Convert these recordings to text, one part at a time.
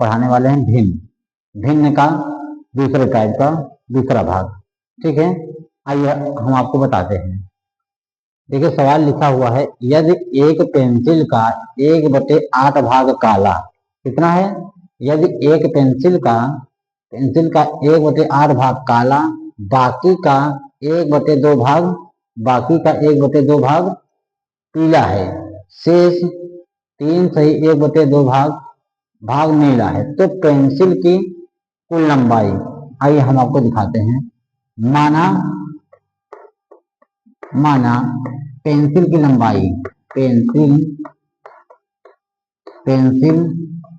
पढ़ाने वाले हैं भिन्न। भिन्न का दूसरे टाइप का दूसरा भाग। ठीक है, आइए हम आपको बताते हैं। देखिए सवाल लिखा हुआ है, यदि एक पेंसिल का 1/8 भाग काला, कितना है? यदि एक पेंसिल का 1/8 भाग काला, बाकी का 1/2 भाग पीला है, शेष 3 सही 1/2 भाग नीला है, तो पेंसिल की कुल लंबाई। आइए हम आपको दिखाते हैं। माना पेंसिल की लंबाई, पेंसिल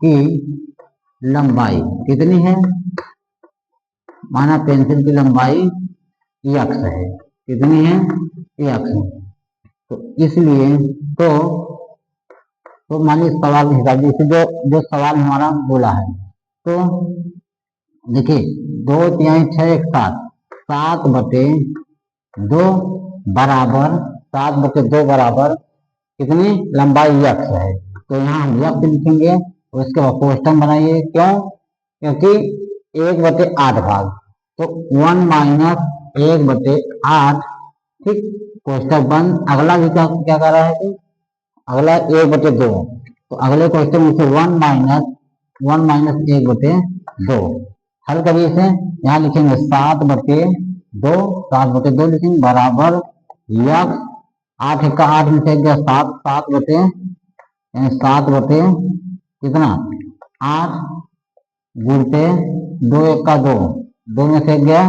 की लंबाई कितनी है? माना पेंसिल की लंबाई x है। कितनी है? x। तो इसलिए तो मानिए सवाल के हिसाब से जो सवाल हमारा बोला है, तो देखिए 2 तिहाई 6 1 7, 7/2 बराबर 7/2 बराबर कितनी लंबाई x है। तो यहाँ हम x लिखेंगे और इसके बाद कोष्टक बनाइए। क्यों? क्योंकि 1/8 भाग, तो 1 - 1/8। ठीक, कोष्टक बंद। अगला भी क्या कर रहा है कि अगला 1/2, तो अगले क्वेश्चन में से 1 - 1/2 हल करिए इसे। यहाँ लिखेंगे 7/2 लिखेंगे बराबर x 8 का 8 में से गया 7, 7 कितना 8 गुणते 2 1 का 2, 2 में से गया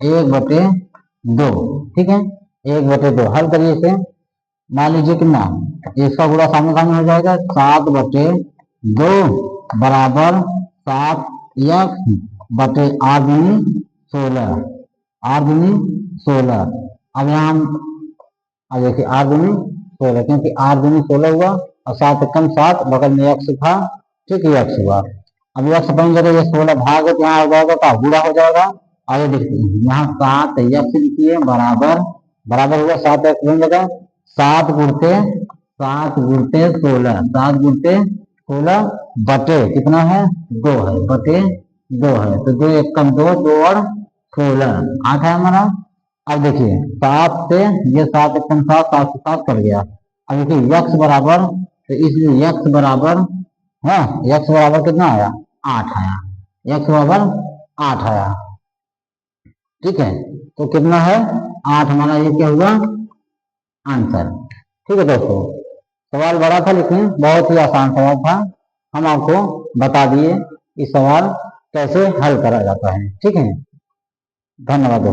1/2। ठीक है, 1/2 हल करिए इसे। मान लीजिए कितना, इसका गुणा सामने सामने हो जाएगा, 7/2 बराबर 7x/8 16। अब यहाँ अब देखिए 8×16, क्योंकि 8×16 हुआ और 7 कम 7 बगल में x था। ठीक है, x हुआ। अब x बन जाएगा, ये 16 भाग यहाँ हो जाएगा, तो गुणा हो जाएगा। आगे देखिए यहाँ 7x लिखिए बराबर हुआ 7x बन जाएगा 7 गुणते 16 बटे कितना है 2 है, बटे 2 है। तो 2 1 कम 2, 2 और 16 8 है हमारा। अब देखिए 7 से ये 7 1 कम 7, 7 से 7 कर गया। अब देखिए x बराबर, तो इसलिए x बराबर कितना आया 8 आया। x बराबर 8 आया। ठीक है, तो कितना है 8 हमारा, ये क्या हुआ आंसर। ठीक है दोस्तों, सवाल बड़ा था लेकिन बहुत ही आसान सवाल था। हम आपको बता दिए कि सवाल कैसे हल करा जाता है। ठीक है, धन्यवाद दोस्तों।